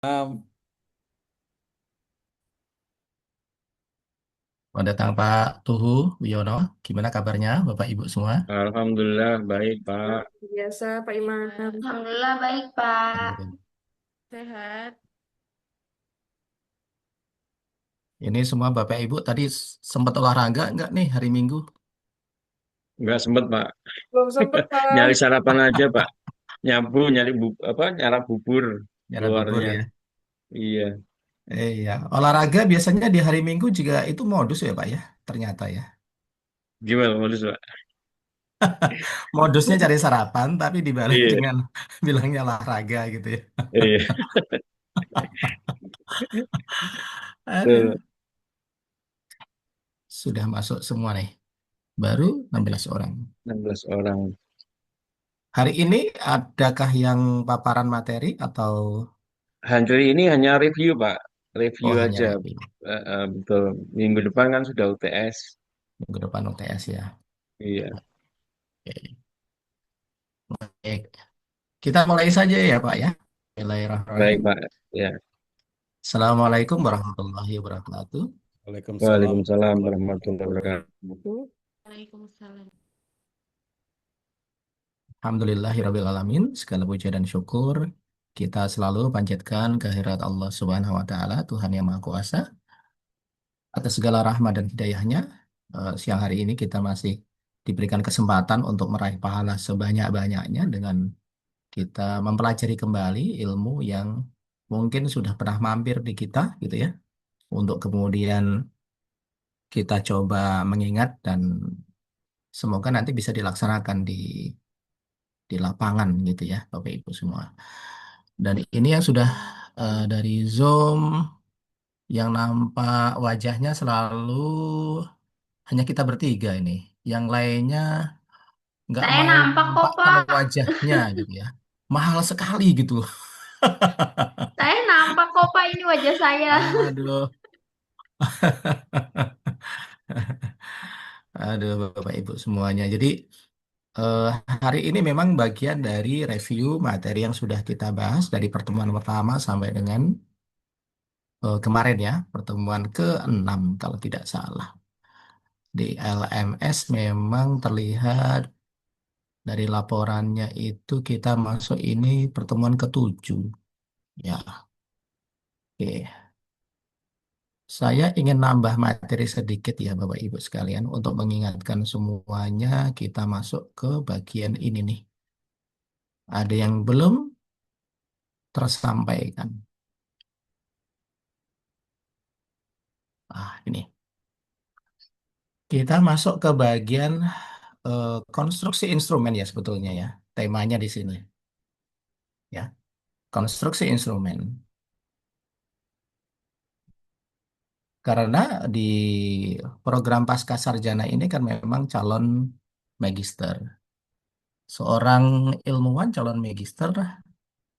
Um, Selamat datang Pak Tuhu Wiono. Gimana kabarnya Bapak Ibu semua? Alhamdulillah baik Pak. Biasa, Pak Imam. Alhamdulillah baik, Pak. Alhamdulillah. Sehat. Ini semua Bapak Ibu tadi sempat olahraga nggak nih hari Minggu? Nggak sempet Pak. Belum sempet, Nyari Pak. sarapan aja Pak. Nyabu nyari apa nyarap bubur Nyara bubur keluarnya. ya. Iya. Ya, olahraga biasanya di hari Minggu juga itu modus ya Pak ya, ternyata ya. Gimana modus Pak? Modusnya cari sarapan tapi dibalik Iya. dengan bilangnya olahraga gitu ya. Iya. Aduh, Betul. sudah masuk semua nih. Baru 16 orang. 16 orang. Hari ini adakah yang paparan materi atau Hari ini hanya review Pak. Review oh hanya aja. review? Betul. Minggu depan kan sudah UTS. Minggu depan UTS ya. Iya. Oke. Baik. Kita mulai saja ya Pak ya. Bismillahirrahmanirrahim. Baik Pak. Ya. Assalamualaikum warahmatullahi wabarakatuh. Waalaikumsalam Waalaikumsalam warahmatullahi warahmatullahi wabarakatuh. wabarakatuh. Waalaikumsalam. Alhamdulillahirrabbilalamin. Segala puja dan syukur kita selalu panjatkan kehadirat Allah Subhanahu wa taala, Tuhan yang Maha Kuasa, atas segala rahmat dan hidayahnya. Siang hari ini kita masih diberikan kesempatan untuk meraih pahala sebanyak-banyaknya dengan kita mempelajari kembali ilmu yang mungkin sudah pernah mampir di kita gitu ya. Untuk kemudian kita coba mengingat dan semoga nanti bisa dilaksanakan di lapangan gitu ya, Bapak Ibu semua. Dan ini yang sudah dari Zoom yang nampak wajahnya selalu hanya kita bertiga ini. Yang lainnya nggak Saya mau nampak kok, menampakkan Pak. wajahnya gitu ya. Mahal sekali gitu. Saya nampak kok, Pak, ini wajah saya. Aduh, aduh Bapak Ibu semuanya. Jadi eh, hari ini memang bagian dari review materi yang sudah kita bahas dari pertemuan pertama sampai dengan kemarin ya, pertemuan ke-6 kalau tidak salah. Di LMS memang terlihat dari laporannya itu kita masuk ini pertemuan ke-7. Ya, oke. Saya ingin nambah materi sedikit ya Bapak Ibu sekalian untuk mengingatkan semuanya kita masuk ke bagian ini nih. Ada yang belum tersampaikan. Ini. Kita masuk ke bagian konstruksi instrumen ya sebetulnya ya. Temanya di sini ya. Konstruksi instrumen. Karena di program Pascasarjana ini kan memang calon magister. Seorang ilmuwan calon magister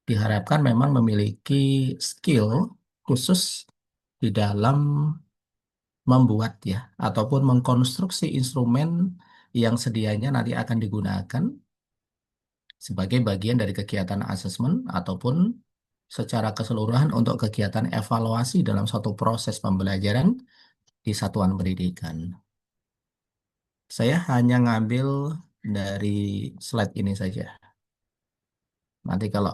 diharapkan memang memiliki skill khusus di dalam membuat ya ataupun mengkonstruksi instrumen yang sedianya nanti akan digunakan sebagai bagian dari kegiatan asesmen ataupun secara keseluruhan untuk kegiatan evaluasi dalam suatu proses pembelajaran di satuan pendidikan. Saya hanya ngambil dari slide ini saja. Nanti kalau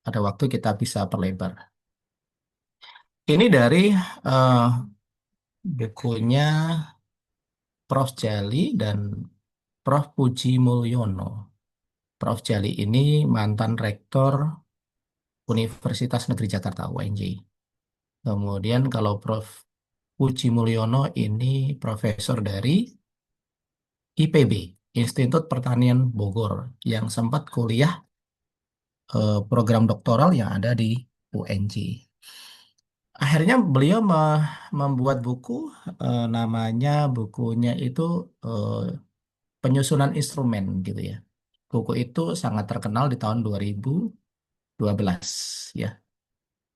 ada waktu kita bisa perlebar. Ini dari eh, bukunya Prof. Jali dan Prof. Puji Mulyono. Prof. Jali ini mantan rektor Universitas Negeri Jakarta UNJ. Kemudian kalau Prof. Puji Mulyono ini profesor dari IPB, Institut Pertanian Bogor, yang sempat kuliah program doktoral yang ada di UNJ. Akhirnya beliau membuat buku, namanya bukunya itu eh, Penyusunan Instrumen gitu ya. Buku itu sangat terkenal di tahun 2012 ya.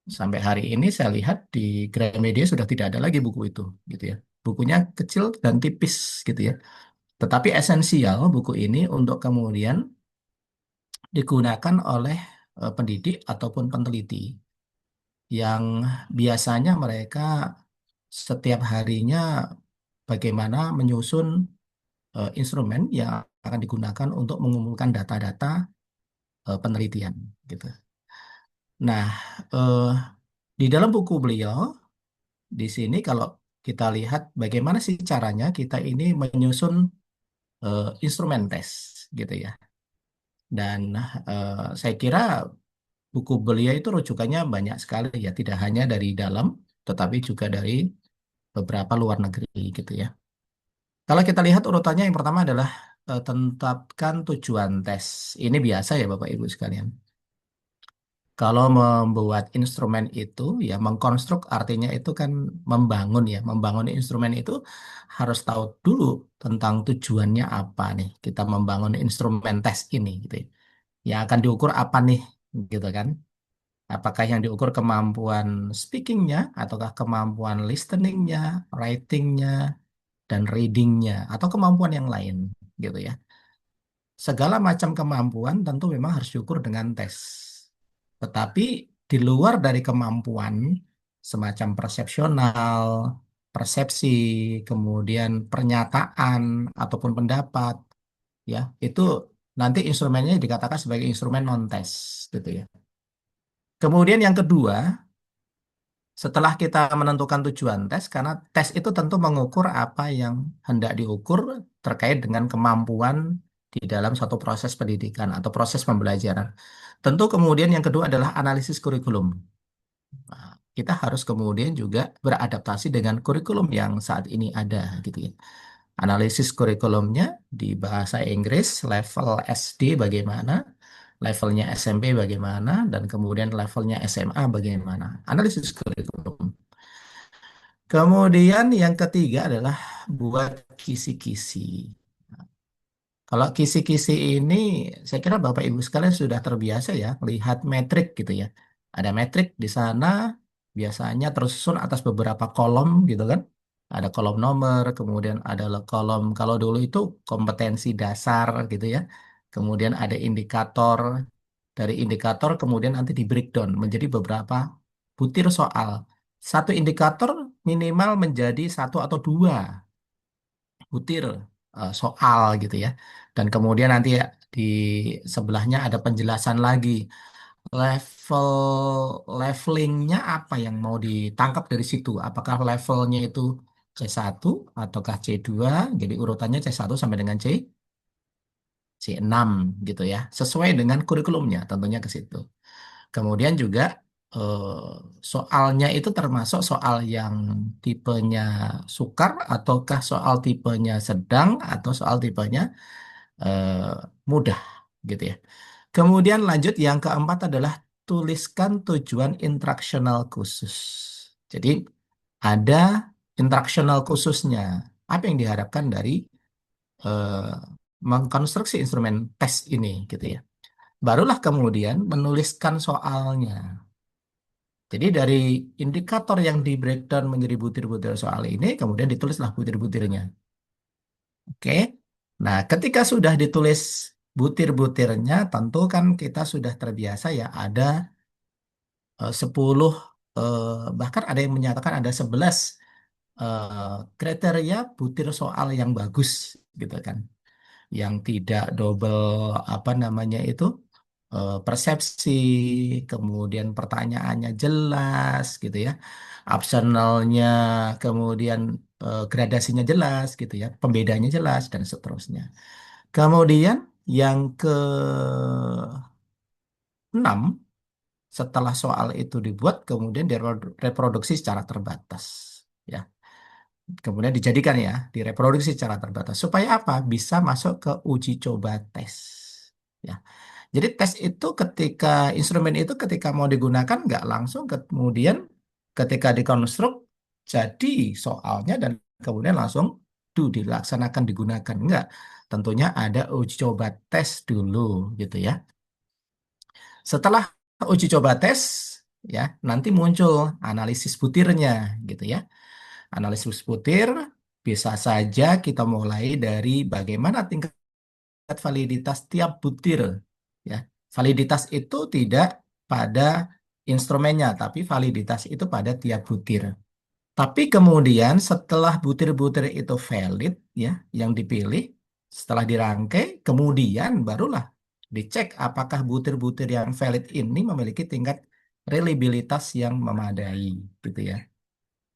Sampai hari ini saya lihat di Gramedia sudah tidak ada lagi buku itu gitu ya. Bukunya kecil dan tipis gitu ya. Tetapi esensial buku ini untuk kemudian digunakan oleh pendidik ataupun peneliti. yang biasanya mereka setiap harinya bagaimana menyusun instrumen yang akan digunakan untuk mengumpulkan data-data penelitian gitu. Nah, eh, di dalam buku beliau di sini kalau kita lihat bagaimana sih caranya kita ini menyusun instrumen tes gitu ya. Dan saya kira buku beliau itu rujukannya banyak sekali ya, tidak hanya dari dalam tetapi juga dari beberapa luar negeri gitu ya. Kalau kita lihat urutannya yang pertama adalah tetapkan tujuan tes. Ini biasa ya Bapak Ibu sekalian. Kalau membuat instrumen itu ya mengkonstruk artinya itu kan membangun ya. Membangun instrumen itu harus tahu dulu tentang tujuannya apa nih. Kita membangun instrumen tes ini gitu ya. Yang akan diukur apa nih gitu kan. Apakah yang diukur kemampuan speakingnya ataukah kemampuan listeningnya, writingnya, dan readingnya atau kemampuan yang lain gitu ya. Segala macam kemampuan tentu memang harus diukur dengan tes. Tetapi di luar dari kemampuan semacam persepsional, persepsi, kemudian pernyataan ataupun pendapat, ya itu nanti instrumennya dikatakan sebagai instrumen non-tes, gitu ya. Kemudian yang kedua, setelah kita menentukan tujuan tes, karena tes itu tentu mengukur apa yang hendak diukur terkait dengan kemampuan di dalam suatu proses pendidikan atau proses pembelajaran. Tentu kemudian yang kedua adalah analisis kurikulum. Nah, kita harus kemudian juga beradaptasi dengan kurikulum yang saat ini ada gitu ya. Analisis kurikulumnya di bahasa Inggris level SD bagaimana, levelnya SMP bagaimana, dan kemudian levelnya SMA bagaimana. Analisis kurikulum. Kemudian yang ketiga adalah buat kisi-kisi. Kalau kisi-kisi ini, saya kira Bapak Ibu sekalian sudah terbiasa ya melihat metrik gitu ya. Ada metrik di sana, biasanya tersusun atas beberapa kolom gitu kan. Ada kolom nomor, kemudian ada kolom, kalau dulu itu kompetensi dasar gitu ya. Kemudian ada indikator, dari indikator kemudian nanti di breakdown menjadi beberapa butir soal. Satu indikator minimal menjadi satu atau dua butir soal gitu ya. Dan kemudian nanti ya, di sebelahnya ada penjelasan lagi level levelingnya apa yang mau ditangkap dari situ. Apakah levelnya itu C1 ataukah C2? Jadi urutannya C1 sampai dengan C6 gitu ya. Sesuai dengan kurikulumnya tentunya ke situ. Kemudian juga soalnya itu termasuk soal yang tipenya sukar ataukah soal tipenya sedang atau soal tipenya eh, mudah gitu ya. Kemudian lanjut yang keempat adalah tuliskan tujuan instruksional khusus. Jadi ada instruksional khususnya. Apa yang diharapkan dari eh, mengkonstruksi instrumen tes ini gitu ya. Barulah kemudian menuliskan soalnya. Jadi dari indikator yang di breakdown menjadi butir-butir soal ini, kemudian ditulislah butir-butirnya. Oke. Nah, ketika sudah ditulis butir-butirnya, tentu kan kita sudah terbiasa ya ada 10, eh, bahkan ada yang menyatakan ada 11 eh, kriteria butir soal yang bagus gitu kan. Yang tidak double apa namanya itu persepsi, kemudian pertanyaannya jelas gitu ya, optionalnya, kemudian gradasinya jelas gitu ya, pembedanya jelas dan seterusnya. Kemudian yang keenam, setelah soal itu dibuat, kemudian direproduksi secara terbatas. Ya, kemudian dijadikan ya, direproduksi secara terbatas. Supaya apa? Bisa masuk ke uji coba tes. Ya. Jadi tes itu ketika instrumen itu ketika mau digunakan nggak langsung kemudian ketika dikonstruk jadi soalnya dan kemudian langsung dilaksanakan digunakan enggak. Tentunya ada uji coba tes dulu gitu ya. Setelah uji coba tes ya nanti muncul analisis butirnya gitu ya. Analisis butir bisa saja kita mulai dari bagaimana tingkat validitas tiap butir ya. Validitas itu tidak pada instrumennya, tapi validitas itu pada tiap butir. Tapi kemudian setelah butir-butir itu valid ya, yang dipilih setelah dirangkai, kemudian barulah dicek apakah butir-butir yang valid ini memiliki tingkat reliabilitas yang memadai, gitu ya.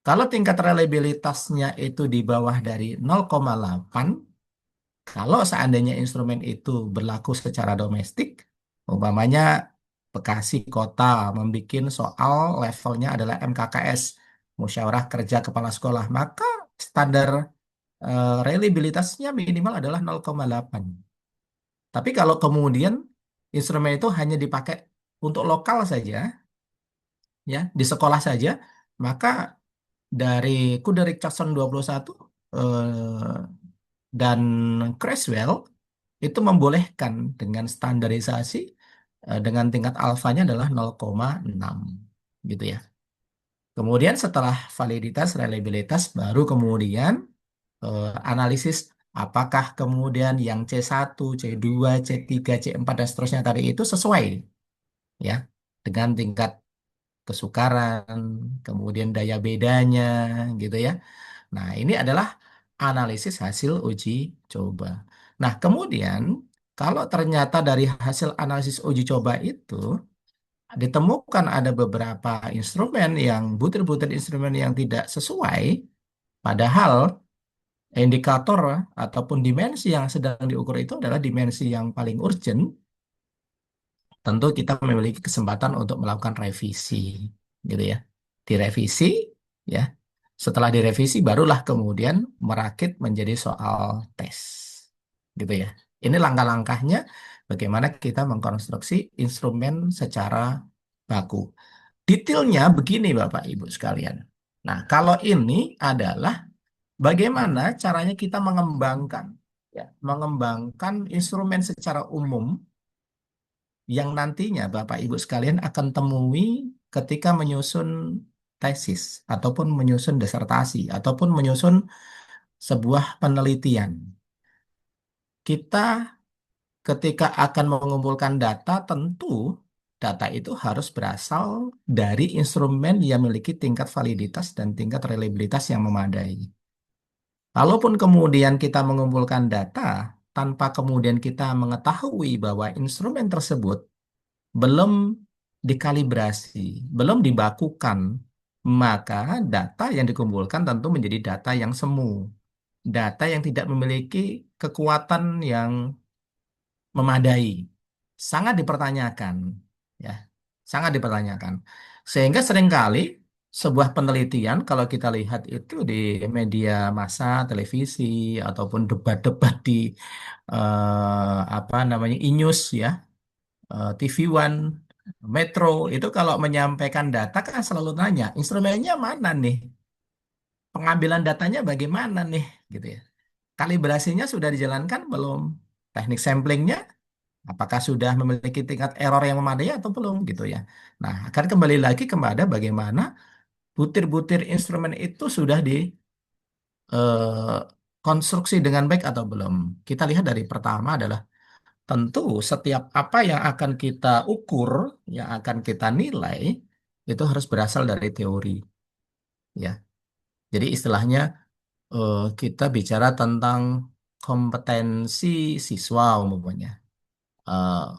Kalau tingkat reliabilitasnya itu di bawah dari 0,8, kalau seandainya instrumen itu berlaku secara domestik, umpamanya Bekasi Kota membuat soal levelnya adalah MKKS, Musyawarah Kerja Kepala Sekolah, maka standar reliabilitasnya minimal adalah 0,8. Tapi kalau kemudian instrumen itu hanya dipakai untuk lokal saja, ya di sekolah saja, maka dari Kude Richardson 21 eh, dan Creswell itu membolehkan dengan standarisasi dengan tingkat alfanya adalah 0,6 gitu ya. Kemudian setelah validitas, reliabilitas, baru kemudian analisis apakah kemudian yang C1, C2, C3, C4 dan seterusnya tadi itu sesuai ya dengan tingkat kesukaran, kemudian daya bedanya gitu ya. Nah, ini adalah analisis hasil uji coba. Nah, kemudian kalau ternyata dari hasil analisis uji coba itu ditemukan ada beberapa instrumen yang butir-butir instrumen yang tidak sesuai, padahal indikator ataupun dimensi yang sedang diukur itu adalah dimensi yang paling urgent, tentu kita memiliki kesempatan untuk melakukan revisi, gitu ya. Direvisi, ya. Setelah direvisi, barulah kemudian merakit menjadi soal tes, gitu ya. Ini langkah-langkahnya bagaimana kita mengkonstruksi instrumen secara baku. Detailnya begini, Bapak Ibu sekalian. Nah, kalau ini adalah bagaimana caranya kita mengembangkan, ya, mengembangkan instrumen secara umum yang nantinya Bapak Ibu sekalian akan temui ketika menyusun tesis ataupun menyusun disertasi ataupun menyusun sebuah penelitian. Kita ketika akan mengumpulkan data, tentu data itu harus berasal dari instrumen yang memiliki tingkat validitas dan tingkat reliabilitas yang memadai. Kalaupun kemudian kita mengumpulkan data tanpa kemudian kita mengetahui bahwa instrumen tersebut belum dikalibrasi, belum dibakukan, maka data yang dikumpulkan tentu menjadi data yang semu, data yang tidak memiliki kekuatan yang memadai, sangat dipertanyakan, ya, sangat dipertanyakan. Sehingga seringkali sebuah penelitian kalau kita lihat itu di media massa, televisi ataupun debat-debat di apa namanya e-news ya, TV One, Metro itu kalau menyampaikan data kan selalu nanya instrumennya mana nih, pengambilan datanya bagaimana nih, gitu ya. Kalibrasinya sudah dijalankan belum? Teknik samplingnya apakah sudah memiliki tingkat error yang memadai atau belum gitu ya. Nah, akan kembali lagi kepada bagaimana butir-butir instrumen itu sudah dikonstruksi dengan baik atau belum. Kita lihat dari pertama adalah tentu setiap apa yang akan kita ukur, yang akan kita nilai itu harus berasal dari teori ya. Jadi istilahnya kita bicara tentang kompetensi siswa umumnya. eh,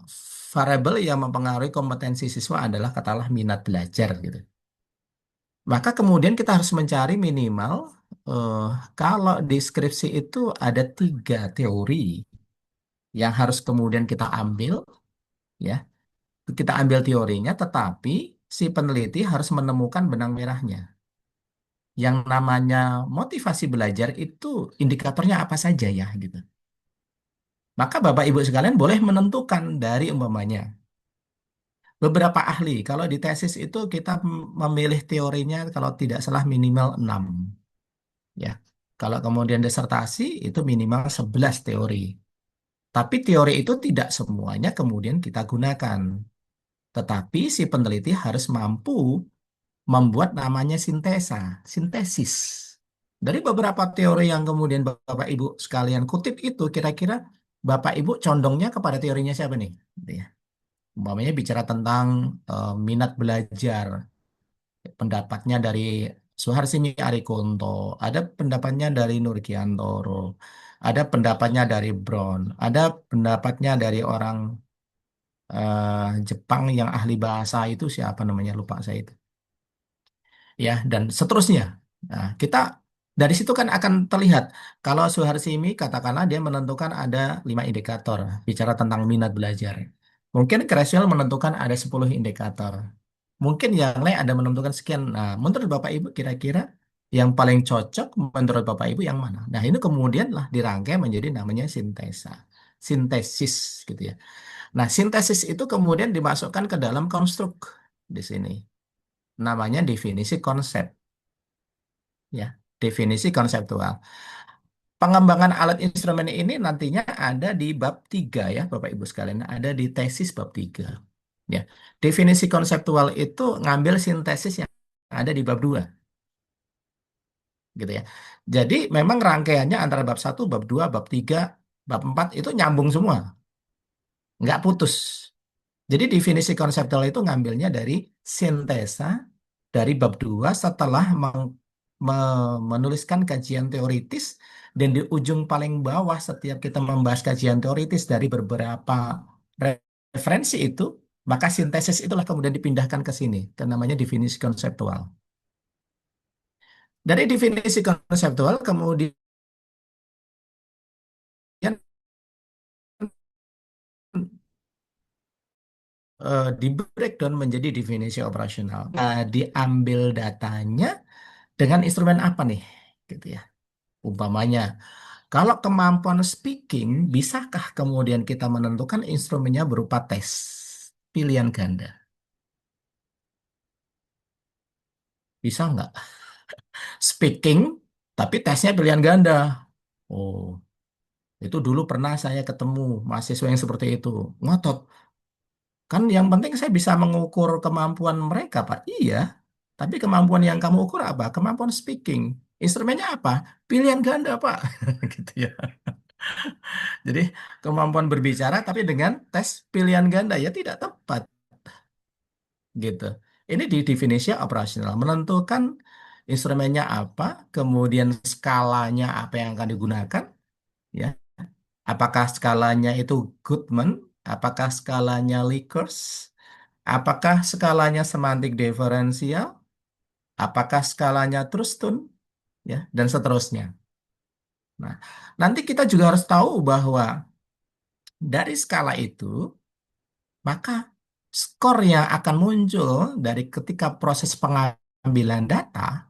Variabel yang mempengaruhi kompetensi siswa adalah katakanlah minat belajar gitu. Maka kemudian kita harus mencari minimal eh, kalau di skripsi itu ada 3 teori yang harus kemudian kita ambil, ya. Kita ambil teorinya, tetapi si peneliti harus menemukan benang merahnya. Yang namanya motivasi belajar itu indikatornya apa saja ya gitu. Maka Bapak Ibu sekalian boleh menentukan dari umpamanya beberapa ahli. Kalau di tesis itu kita memilih teorinya kalau tidak salah minimal 6. Ya. Kalau kemudian disertasi itu minimal 11 teori. Tapi teori itu tidak semuanya kemudian kita gunakan. Tetapi si peneliti harus mampu membuat namanya sintesis. Dari beberapa teori yang kemudian Bapak Ibu sekalian kutip itu, kira-kira Bapak Ibu condongnya kepada teorinya siapa nih? Gitu ya. Umpamanya bicara tentang minat belajar, pendapatnya dari Suharsini Arikunto, ada pendapatnya dari Nurkiantoro, ada pendapatnya dari Brown, ada pendapatnya dari orang Jepang yang ahli bahasa itu siapa namanya lupa saya itu. Ya, dan seterusnya. Nah, kita dari situ kan akan terlihat kalau Suharsimi katakanlah dia menentukan ada 5 indikator bicara tentang minat belajar. Mungkin Creswell menentukan ada 10 indikator. Mungkin yang lain ada menentukan sekian. Nah, menurut Bapak Ibu kira-kira yang paling cocok menurut Bapak Ibu yang mana? Nah, ini kemudian lah dirangkai menjadi namanya sintesa. Sintesis gitu ya. Nah, sintesis itu kemudian dimasukkan ke dalam konstruk di sini. Namanya definisi konsep ya, definisi konseptual. Pengembangan alat instrumen ini nantinya ada di bab 3 ya, Bapak Ibu sekalian, ada di tesis bab 3. Ya. Definisi konseptual itu ngambil sintesis yang ada di bab 2 gitu ya. Jadi memang rangkaiannya antara bab 1, bab 2, bab 3, bab 4 itu nyambung semua, nggak putus. Jadi definisi konseptual itu ngambilnya dari sintesa dari bab 2 setelah menuliskan kajian teoritis dan di ujung paling bawah setiap kita membahas kajian teoritis dari beberapa referensi itu, maka sintesis itulah kemudian dipindahkan ke sini, ke namanya definisi konseptual. Dari definisi konseptual kemudian di breakdown menjadi definisi operasional. Nah, diambil datanya dengan instrumen apa nih? Gitu ya. Umpamanya, kalau kemampuan speaking, bisakah kemudian kita menentukan instrumennya berupa tes pilihan ganda? Bisa nggak? Speaking, tapi tesnya pilihan ganda. Oh, itu dulu pernah saya ketemu mahasiswa yang seperti itu. Ngotot. Kan yang penting saya bisa mengukur kemampuan mereka, Pak. Iya, tapi kemampuan yang kamu ukur apa? Kemampuan speaking. Instrumennya apa? Pilihan ganda, Pak. Gitu ya. Jadi kemampuan berbicara tapi dengan tes pilihan ganda ya tidak tepat gitu. Ini di definisi operasional menentukan instrumennya apa, kemudian skalanya apa yang akan digunakan, ya. Apakah skalanya itu Goodman, apakah skalanya Likers, apakah skalanya semantik diferensial, apakah skalanya Trustun, ya, dan seterusnya. Nah, nanti kita juga harus tahu bahwa dari skala itu maka skor yang akan muncul dari ketika proses pengambilan data,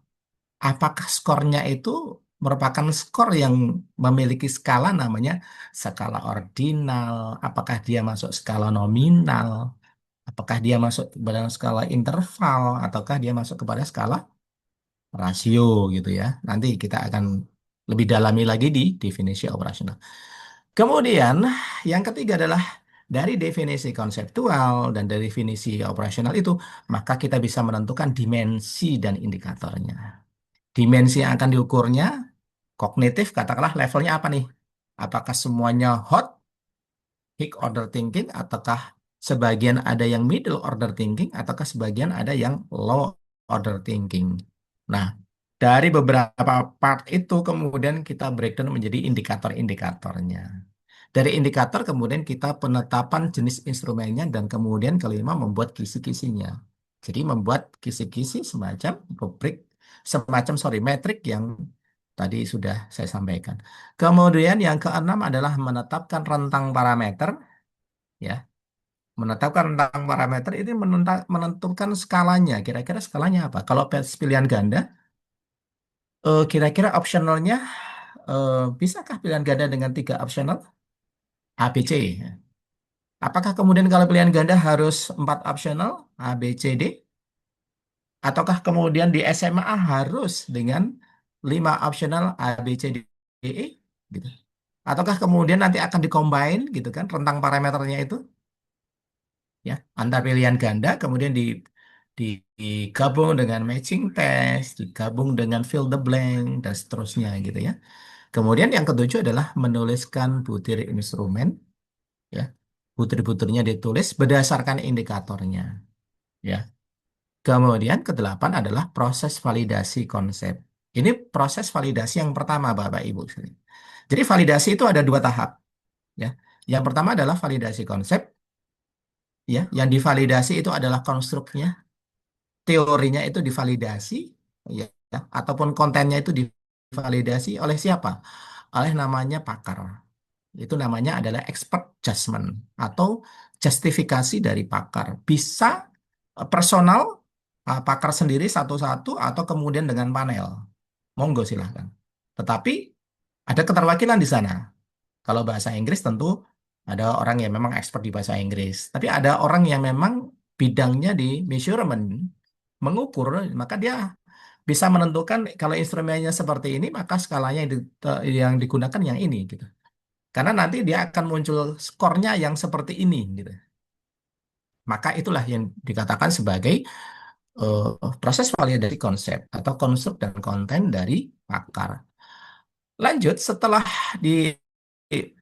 apakah skornya itu merupakan skor yang memiliki skala namanya skala ordinal, apakah dia masuk skala nominal, apakah dia masuk kepada skala interval, ataukah dia masuk kepada skala rasio gitu ya. Nanti kita akan lebih dalami lagi di definisi operasional. Kemudian yang ketiga adalah dari definisi konseptual dan dari definisi operasional itu, maka kita bisa menentukan dimensi dan indikatornya. Dimensi yang akan diukurnya, kognitif, katakanlah levelnya apa nih? Apakah semuanya hot, high order thinking, ataukah sebagian ada yang middle order thinking, ataukah sebagian ada yang low order thinking. Nah, dari beberapa part itu kemudian kita breakdown menjadi indikator-indikatornya. Dari indikator kemudian kita penetapan jenis instrumennya dan kemudian kelima membuat kisi-kisinya. Jadi membuat kisi-kisi semacam rubrik, semacam sorry metrik yang tadi sudah saya sampaikan. Kemudian yang keenam adalah menetapkan rentang parameter, ya. Menetapkan rentang parameter ini menentukan skalanya. Kira-kira skalanya apa? Kalau pilihan ganda, kira-kira optionalnya bisakah pilihan ganda dengan 3 optional? A, B, C. Apakah kemudian kalau pilihan ganda harus 4 optional A, B, C, D? Ataukah kemudian di SMA harus dengan 5 optional A, B, C, D, E? Gitu. Ataukah kemudian nanti akan dikombin gitu kan rentang parameternya itu ya antar pilihan ganda kemudian digabung dengan matching test, digabung dengan fill the blank dan seterusnya gitu ya. Kemudian yang ketujuh adalah menuliskan butir instrumen ya. butir-butirnya ditulis berdasarkan indikatornya, ya. Kemudian kedelapan adalah proses validasi konsep. Ini proses validasi yang pertama, Bapak Ibu. Jadi validasi itu ada dua tahap, ya. Yang pertama adalah validasi konsep, ya. Yang divalidasi itu adalah konstruknya, teorinya itu divalidasi, ya, ataupun kontennya itu divalidasi oleh siapa? Oleh namanya pakar. Itu namanya adalah expert judgment atau justifikasi dari pakar. Bisa personal, pakar sendiri satu-satu atau kemudian dengan panel. Monggo silahkan. Tetapi ada keterwakilan di sana. Kalau bahasa Inggris tentu ada orang yang memang expert di bahasa Inggris. Tapi ada orang yang memang bidangnya di measurement, mengukur, maka dia bisa menentukan kalau instrumennya seperti ini, maka skalanya yang digunakan yang ini gitu. Karena nanti dia akan muncul skornya yang seperti ini gitu. Maka itulah yang dikatakan sebagai eh, proses validasi konsep atau konstruk dan konten dari pakar. Lanjut setelah di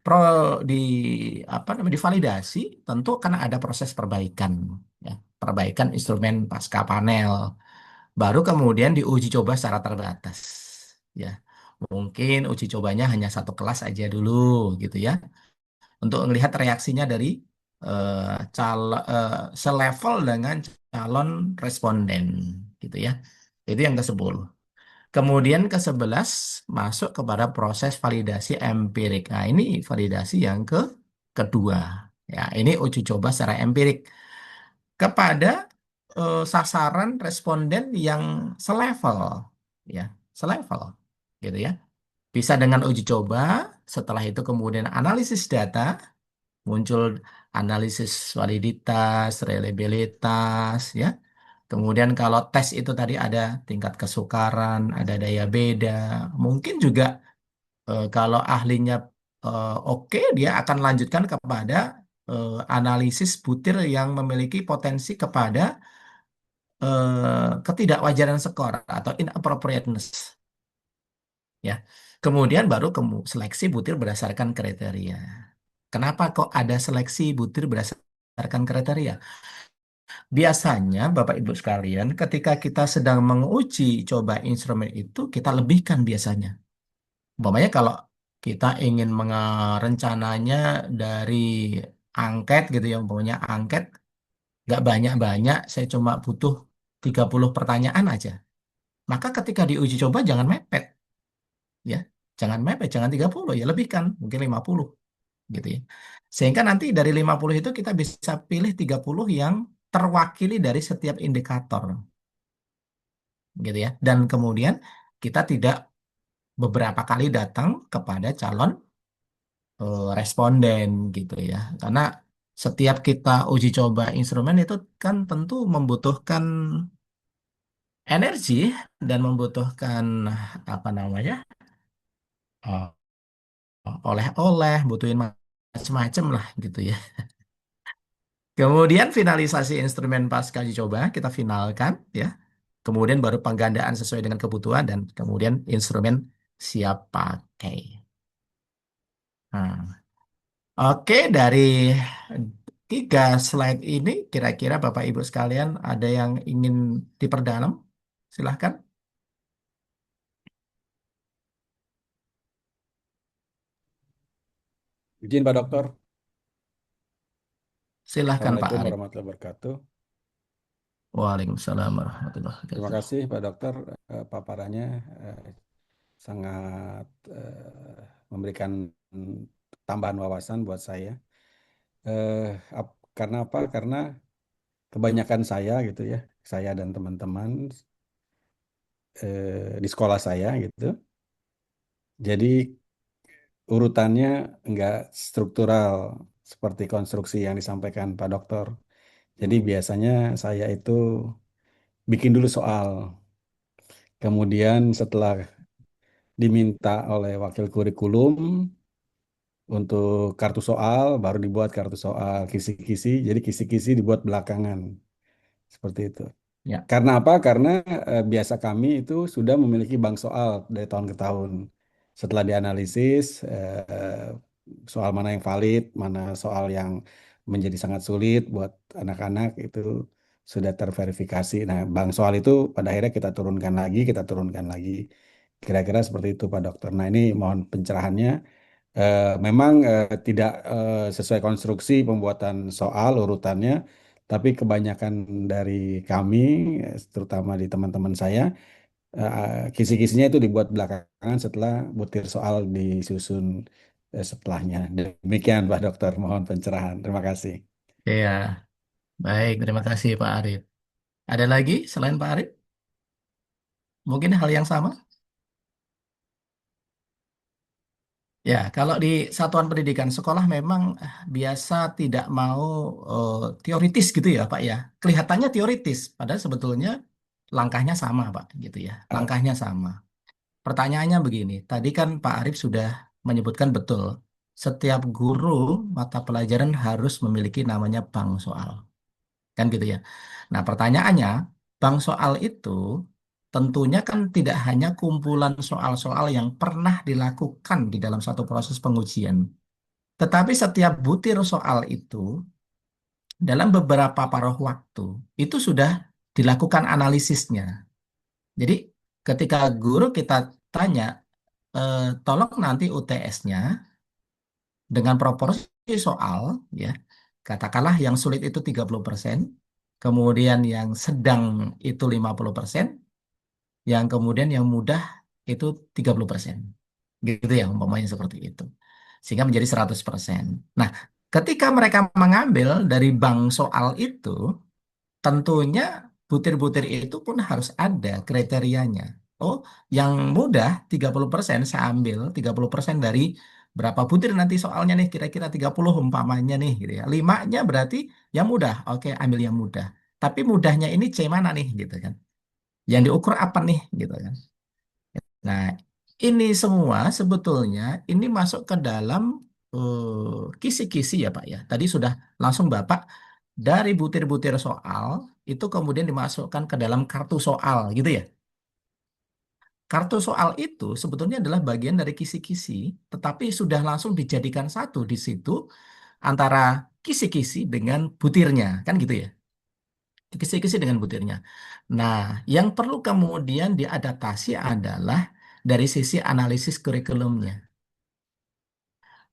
pro di apa namanya divalidasi, tentu kan ada proses perbaikan, ya, perbaikan instrumen pasca panel. Baru kemudian diuji coba secara terbatas, ya. Mungkin uji cobanya hanya satu kelas aja dulu, gitu ya, untuk melihat reaksinya dari calon selevel dengan calon responden, gitu ya. Itu yang ke-10. Kemudian ke-11 masuk kepada proses validasi empirik. Nah, ini validasi yang kedua. Ya, ini uji coba secara empirik kepada sasaran responden yang selevel, ya, selevel, gitu ya. Bisa dengan uji coba, setelah itu kemudian analisis data, muncul analisis validitas, reliabilitas, ya. Kemudian kalau tes itu tadi ada tingkat kesukaran, ada daya beda, mungkin juga kalau ahlinya oke, dia akan lanjutkan kepada analisis butir yang memiliki potensi kepada ketidakwajaran skor atau inappropriateness, ya. Kemudian baru seleksi butir berdasarkan kriteria. Kenapa kok ada seleksi butir berdasarkan kriteria? Biasanya, Bapak Ibu sekalian, ketika kita sedang menguji coba instrumen itu, kita lebihkan biasanya. Umpamanya kalau kita ingin rencananya dari angket gitu ya, umpamanya angket nggak banyak-banyak, saya cuma butuh 30 pertanyaan aja. Maka ketika diuji coba jangan mepet, ya. Jangan mepet, jangan 30, ya lebihkan, mungkin 50 gitu ya. Sehingga nanti dari 50 itu kita bisa pilih 30 yang terwakili dari setiap indikator, gitu ya. Dan kemudian kita tidak beberapa kali datang kepada calon responden gitu ya. Karena setiap kita uji coba instrumen itu kan tentu membutuhkan energi dan membutuhkan apa namanya? eh, oleh-oleh, butuhin macam-macam lah gitu ya. Kemudian finalisasi instrumen pasca uji coba kita finalkan, ya. Kemudian baru penggandaan sesuai dengan kebutuhan dan kemudian instrumen siap pakai. Nah, oke, dari 3 slide ini kira-kira Bapak Ibu sekalian ada yang ingin diperdalam? Silahkan. Izin Pak Dokter. Silahkan Pak Assalamualaikum Arif. warahmatullahi wabarakatuh. Waalaikumsalam warahmatullahi Terima wabarakatuh. kasih Pak Dokter, paparannya sangat memberikan tambahan wawasan buat saya. Karena apa? Karena kebanyakan saya gitu ya, saya dan teman-teman di sekolah saya gitu. Jadi urutannya enggak struktural seperti konstruksi yang disampaikan Pak Dokter. Jadi biasanya saya itu bikin dulu soal. Kemudian setelah diminta oleh wakil kurikulum untuk kartu soal, baru dibuat kartu soal kisi-kisi. Jadi kisi-kisi dibuat belakangan. Seperti itu. Ya, Karena apa? Karena biasa kami itu sudah memiliki bank soal dari tahun ke tahun. Setelah dianalisis, soal mana yang valid, mana soal yang menjadi sangat sulit buat anak-anak itu sudah terverifikasi. Nah, bank soal itu pada akhirnya kita turunkan lagi. Kira-kira seperti itu Pak Dokter. Nah, ini mohon pencerahannya. Memang tidak sesuai konstruksi pembuatan soal urutannya, tapi kebanyakan dari kami, terutama di teman-teman saya, kisi-kisinya itu dibuat belakangan setelah butir soal disusun setelahnya. Demikian Pak Dokter, mohon pencerahan. Terima kasih. Iya, baik. Terima kasih Pak Arif. Ada lagi selain Pak Arif? Mungkin hal yang sama? Ya, kalau di satuan pendidikan sekolah memang biasa tidak mau teoritis gitu ya, Pak ya. Kelihatannya teoritis, padahal sebetulnya langkahnya sama, Pak, gitu ya. Eh, Langkahnya sama. Pertanyaannya begini, tadi kan Pak Arif sudah menyebutkan betul, setiap guru mata pelajaran harus memiliki namanya bank soal. Kan gitu ya. Nah, pertanyaannya, bank soal itu tentunya kan tidak hanya kumpulan soal-soal yang pernah dilakukan di dalam satu proses pengujian, tetapi setiap butir soal itu dalam beberapa paruh waktu itu sudah dilakukan analisisnya. Jadi, ketika guru kita tanya, tolong nanti UTS-nya dengan proporsi soal, ya, katakanlah yang sulit itu 30%, kemudian yang sedang itu 50%, yang kemudian yang mudah itu 30%. Gitu ya, umpamanya seperti itu. Sehingga menjadi 100%. Nah, ketika mereka mengambil dari bank soal itu, tentunya butir-butir itu pun harus ada kriterianya. Oh, yang mudah 30% saya ambil 30% dari berapa butir nanti soalnya nih, kira-kira 30 umpamanya nih gitu ya. Limanya berarti yang mudah. Oke, ambil yang mudah. Tapi mudahnya ini C mana nih gitu kan. Yang diukur apa nih gitu kan. Nah, ini semua sebetulnya ini masuk ke dalam kisi-kisi ya Pak ya. Tadi sudah langsung Bapak dari butir-butir soal itu kemudian dimasukkan ke dalam kartu soal gitu ya. Kartu soal itu sebetulnya adalah bagian dari kisi-kisi, tetapi sudah langsung dijadikan satu di situ antara kisi-kisi dengan butirnya, kan gitu ya. Kisi-kisi dengan butirnya. Nah, yang perlu kemudian diadaptasi adalah dari sisi analisis kurikulumnya.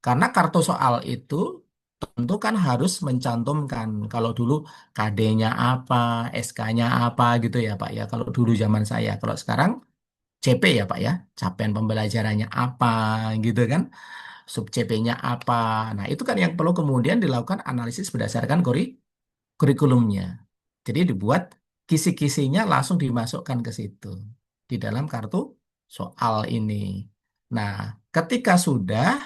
Karena kartu soal itu tentu kan harus mencantumkan kalau dulu KD-nya apa, SK-nya apa gitu ya Pak ya. Kalau dulu zaman saya, kalau sekarang CP ya Pak ya, capaian pembelajarannya apa gitu kan, sub CP-nya apa. Nah, itu kan yang perlu kemudian dilakukan analisis berdasarkan kurikulumnya. Jadi dibuat kisi-kisinya langsung dimasukkan ke situ di dalam kartu soal ini. Nah, ketika sudah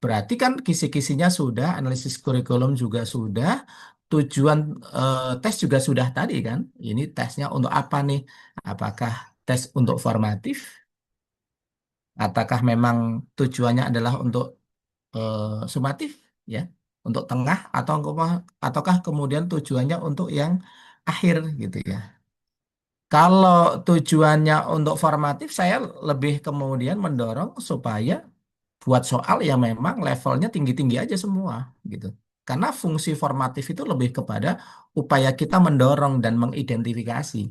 berarti kan kisi-kisinya sudah, analisis kurikulum juga sudah, tujuan tes juga sudah tadi kan. Ini tesnya untuk apa nih? Apakah tes untuk formatif? Ataukah memang tujuannya adalah untuk sumatif ya, untuk tengah ataukah kemudian tujuannya untuk yang akhir gitu ya. Kalau tujuannya untuk formatif, saya lebih kemudian mendorong supaya buat soal yang memang levelnya tinggi-tinggi aja semua gitu. Karena fungsi formatif itu lebih kepada upaya kita mendorong dan mengidentifikasi.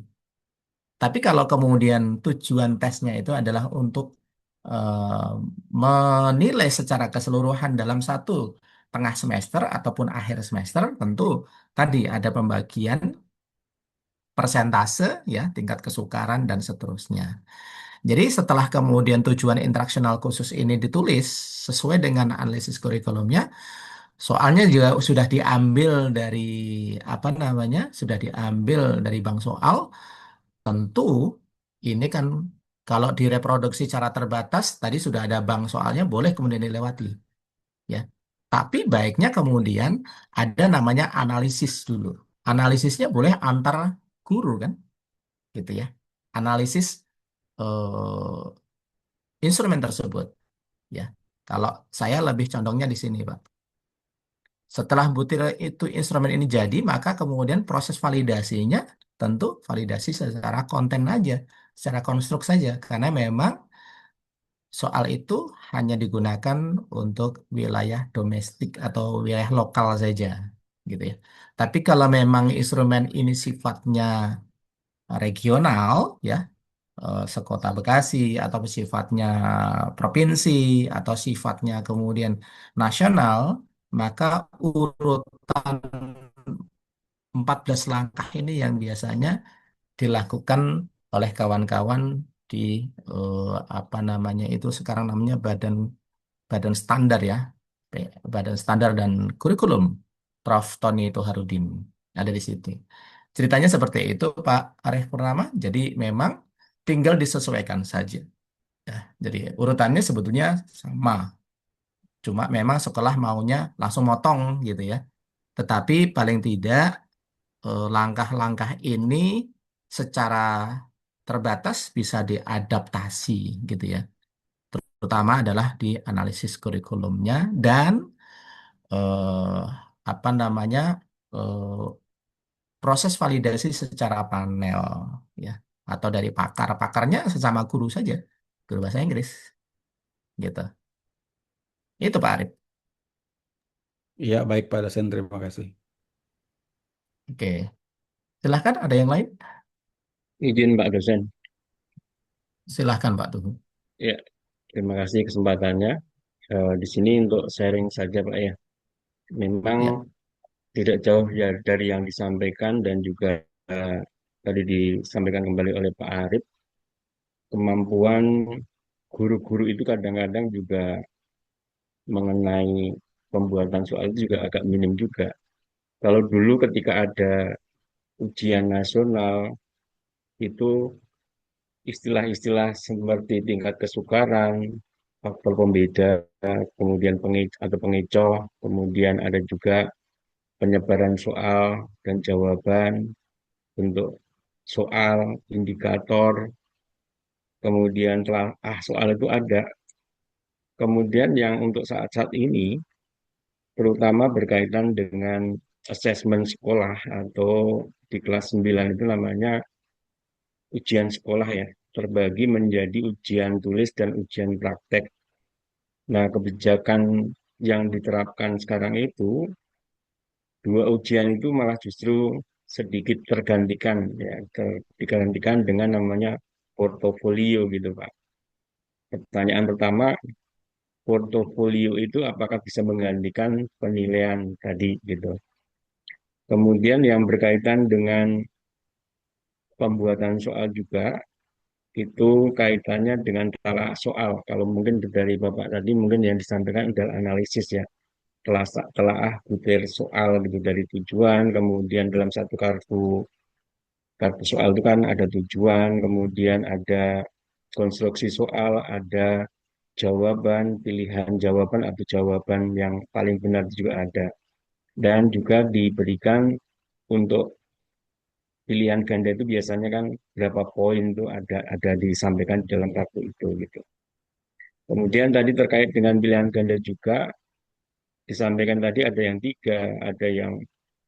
Tapi kalau kemudian tujuan tesnya itu adalah untuk eh, menilai secara keseluruhan dalam satu tengah semester ataupun akhir semester, tentu tadi ada pembagian persentase ya, tingkat kesukaran dan seterusnya. Jadi setelah kemudian tujuan interaksional khusus ini ditulis sesuai dengan analisis kurikulumnya, soalnya juga sudah diambil dari apa namanya, sudah diambil dari bank soal, tentu ini kan kalau direproduksi secara terbatas, tadi sudah ada bank soalnya boleh kemudian dilewati, ya. Tapi baiknya kemudian ada namanya analisis dulu. Analisisnya boleh antar guru kan, gitu ya. Analisis instrumen tersebut, ya. Kalau saya lebih condongnya di sini, Pak. Setelah butir itu instrumen ini jadi, maka kemudian proses validasinya tentu validasi secara konten aja, secara konstruk saja, karena memang soal itu hanya digunakan untuk wilayah domestik atau wilayah lokal saja, gitu ya. Tapi kalau memang instrumen ini sifatnya regional, ya, sekota Bekasi atau sifatnya provinsi atau sifatnya kemudian nasional, maka urutan 14 langkah ini yang biasanya dilakukan oleh kawan-kawan di eh, apa namanya itu sekarang namanya Badan Badan Standar, ya, Badan Standar dan Kurikulum, Prof. Tony Toharudin ada di situ. Ceritanya seperti itu, Pak Arief Purnama. Jadi memang tinggal disesuaikan saja. Ya, jadi urutannya sebetulnya sama, cuma memang sekolah maunya langsung motong gitu ya. Tetapi paling tidak langkah-langkah ini secara terbatas bisa diadaptasi gitu ya. Terutama adalah di analisis kurikulumnya dan eh, apa namanya eh, proses validasi secara panel, ya, atau dari pakar. Pakarnya sesama guru saja, guru bahasa Inggris gitu. Itu Pak Arif. Iya, baik Pak dosen, terima kasih. Oke, silahkan ada yang lain. Izin Pak dosen. Silahkan Pak Tuhu. Ya, terima kasih kesempatannya. Di sini untuk sharing saja Pak ya. Memang Ya, tidak jauh ya dari yang disampaikan dan juga tadi disampaikan kembali oleh Pak Arif, kemampuan guru-guru itu kadang-kadang juga mengenai pembuatan soal itu juga agak minim juga. Kalau dulu ketika ada ujian nasional itu istilah-istilah seperti tingkat kesukaran, faktor pembeda, kemudian atau pengecoh, kemudian ada juga penyebaran soal dan jawaban, bentuk soal, indikator, kemudian telah soal itu ada. Kemudian yang untuk saat-saat ini, terutama berkaitan dengan asesmen sekolah atau di kelas 9 itu namanya ujian sekolah ya, terbagi menjadi ujian tulis dan ujian praktek. Nah, kebijakan yang diterapkan sekarang itu, dua ujian itu malah justru sedikit tergantikan ya, digantikan dengan namanya portofolio gitu, Pak. Pertanyaan pertama, portofolio itu apakah bisa menggantikan penilaian tadi gitu. Kemudian yang berkaitan dengan pembuatan soal juga itu kaitannya dengan telaah soal. Kalau mungkin dari Bapak tadi mungkin yang disampaikan adalah analisis ya. Telaah butir soal gitu dari tujuan, kemudian dalam satu kartu soal itu kan ada tujuan, kemudian ada konstruksi soal, ada jawaban, pilihan jawaban atau jawaban yang paling benar juga ada. Dan juga diberikan untuk pilihan ganda itu biasanya kan berapa poin itu ada disampaikan di dalam kartu itu gitu. Kemudian tadi terkait dengan pilihan ganda juga disampaikan tadi ada yang tiga, ada yang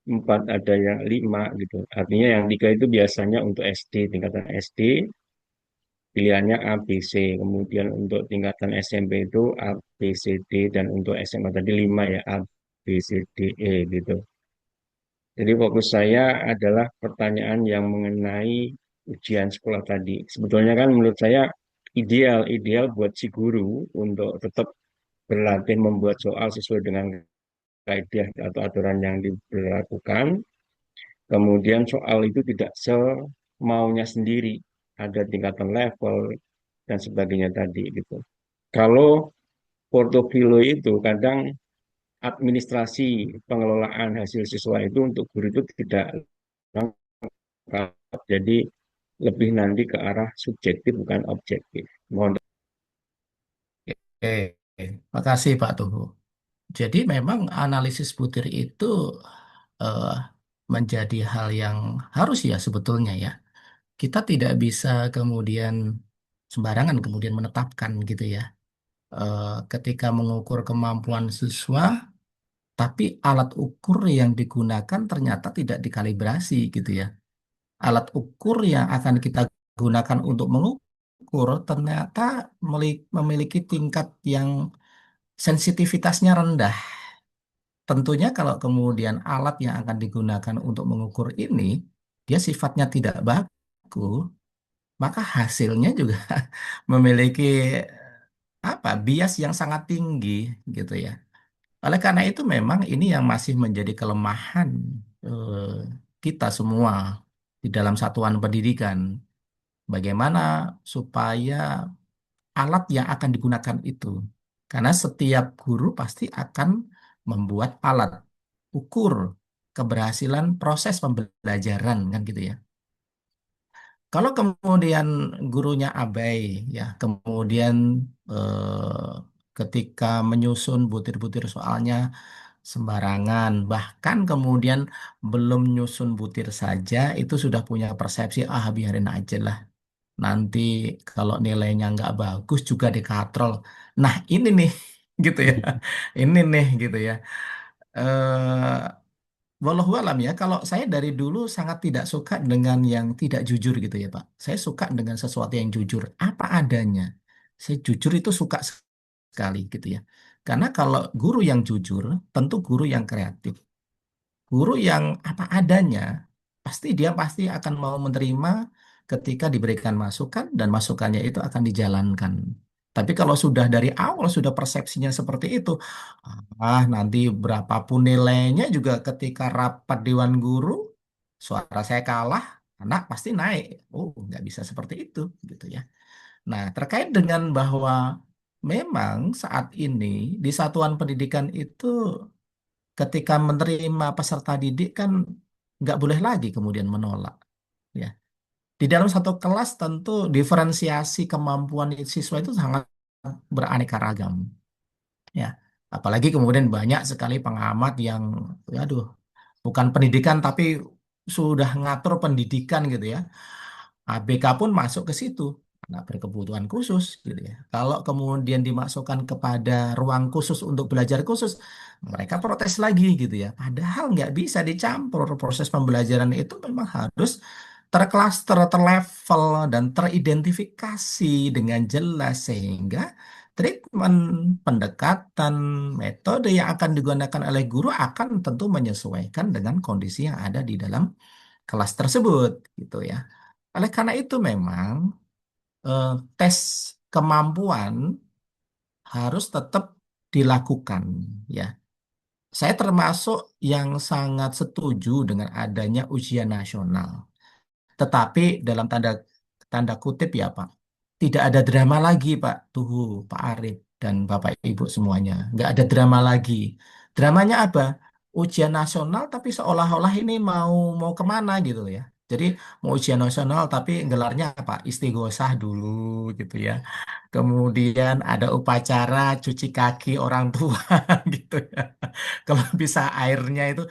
empat, ada yang lima gitu. Artinya yang tiga itu biasanya untuk SD, tingkatan SD, pilihannya A, B, C. Kemudian untuk tingkatan SMP itu A, B, C, D. Dan untuk SMA tadi lima ya, A, B, C, D, E gitu. Jadi fokus saya adalah pertanyaan yang mengenai ujian sekolah tadi. Sebetulnya kan menurut saya ideal buat si guru untuk tetap berlatih membuat soal sesuai dengan kaidah atau aturan yang diberlakukan. Kemudian soal itu tidak semaunya sendiri, ada tingkatan level dan sebagainya tadi gitu. Kalau portofolio itu kadang administrasi pengelolaan hasil siswa itu untuk guru itu tidak lengkap. Jadi lebih nanti ke arah subjektif bukan objektif. Mohon. oke. Makasih Pak Tuhu. Jadi memang analisis butir itu eh, menjadi hal yang harus ya sebetulnya ya. Kita tidak bisa kemudian sembarangan kemudian menetapkan gitu ya. Ketika mengukur kemampuan siswa, tapi alat ukur yang digunakan ternyata tidak dikalibrasi gitu ya. Alat ukur yang akan kita gunakan untuk mengukur ternyata memiliki tingkat yang sensitivitasnya rendah, tentunya kalau kemudian alat yang akan digunakan untuk mengukur ini, dia sifatnya tidak baku, maka hasilnya juga memiliki bias yang sangat tinggi gitu ya. Oleh karena itu memang ini yang masih menjadi kelemahan eh, kita semua di dalam satuan pendidikan. Bagaimana supaya alat yang akan digunakan itu. Karena setiap guru pasti akan membuat alat ukur keberhasilan proses pembelajaran kan gitu ya. Kalau kemudian gurunya abai ya, kemudian ketika menyusun butir-butir soalnya sembarangan, bahkan kemudian belum nyusun butir saja itu sudah punya persepsi biarin aja lah. Nanti kalau nilainya nggak bagus juga dikatrol. Nah ini nih gitu ya, ini nih gitu ya. Eh Walau alam ya, kalau saya dari dulu sangat tidak suka dengan yang tidak jujur gitu ya Pak. Saya suka dengan sesuatu yang jujur, apa adanya. Saya jujur itu suka sekali gitu ya. Karena kalau guru yang jujur, tentu guru yang kreatif. Guru yang apa adanya, pasti akan mau menerima ketika diberikan masukan dan masukannya itu akan dijalankan. Tapi kalau sudah dari awal sudah persepsinya seperti itu, nanti berapapun nilainya juga ketika rapat dewan guru, suara saya kalah, anak pasti naik. Oh, nggak bisa seperti itu, gitu ya. Nah, terkait dengan bahwa memang saat ini di satuan pendidikan itu ketika menerima peserta didik kan nggak boleh lagi kemudian menolak ya. Di dalam satu kelas tentu diferensiasi kemampuan siswa itu sangat beraneka ragam ya. Apalagi kemudian banyak sekali pengamat yang aduh bukan pendidikan tapi sudah ngatur pendidikan gitu ya. ABK pun masuk ke situ, anak berkebutuhan khusus gitu ya. Kalau kemudian dimasukkan kepada ruang khusus untuk belajar khusus, mereka protes lagi gitu ya. Padahal nggak bisa dicampur, proses pembelajaran itu memang harus terklaster, terlevel, dan teridentifikasi dengan jelas sehingga treatment, pendekatan, metode yang akan digunakan oleh guru akan tentu menyesuaikan dengan kondisi yang ada di dalam kelas tersebut gitu ya. Oleh karena itu memang eh, tes kemampuan harus tetap dilakukan ya. Saya termasuk yang sangat setuju dengan adanya ujian nasional. Tetapi dalam tanda tanda kutip ya Pak, tidak ada drama lagi Pak Tuhu, Pak Arif dan Bapak Ibu semuanya. Nggak ada drama lagi. Dramanya apa? Ujian nasional tapi seolah-olah ini mau mau kemana gitu ya. Jadi mau ujian nasional tapi gelarnya apa? Istighosah dulu gitu ya. Kemudian ada upacara cuci kaki orang tua gitu ya. Kalau bisa airnya itu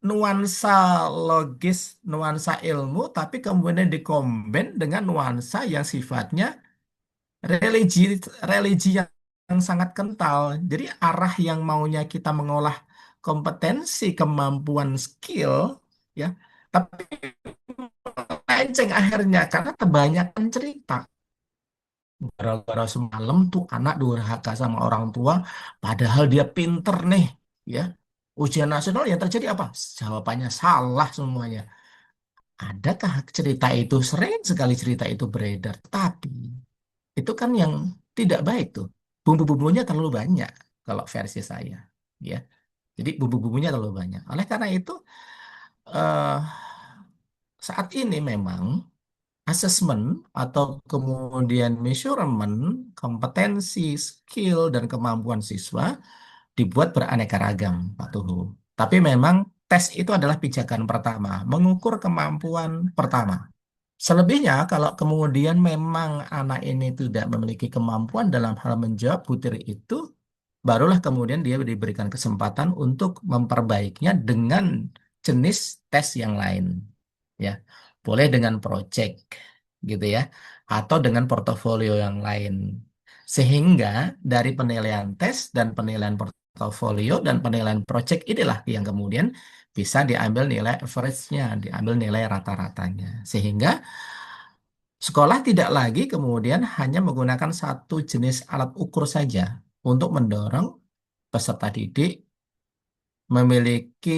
nuansa logis, nuansa ilmu, tapi kemudian dikombin dengan nuansa yang sifatnya religi, religi yang sangat kental. Jadi arah yang maunya kita mengolah kompetensi, kemampuan, skill, ya, tapi melenceng akhirnya karena kebanyakan cerita. Gara-gara semalam tuh anak durhaka sama orang tua, padahal dia pinter nih, ya. Ujian nasional yang terjadi apa? Jawabannya salah semuanya. Adakah cerita itu? Sering sekali cerita itu beredar. Tapi itu kan yang tidak baik tuh. Bumbu-bumbunya terlalu banyak kalau versi saya. Ya. Jadi bumbu-bumbunya terlalu banyak. Oleh karena itu eh, saat ini memang asesmen atau kemudian measurement kompetensi, skill, dan kemampuan siswa dibuat beraneka ragam, Pak Tuhu. Tapi memang tes itu adalah pijakan pertama, mengukur kemampuan pertama. Selebihnya, kalau kemudian memang anak ini tidak memiliki kemampuan dalam hal menjawab butir itu, barulah kemudian dia diberikan kesempatan untuk memperbaikinya dengan jenis tes yang lain. Ya, boleh dengan project, gitu ya, atau dengan portofolio yang lain. Sehingga dari penilaian tes dan penilaian portofolio dan penilaian project inilah yang kemudian bisa diambil nilai average-nya, diambil nilai rata-ratanya. Sehingga sekolah tidak lagi kemudian hanya menggunakan satu jenis alat ukur saja untuk mendorong peserta didik memiliki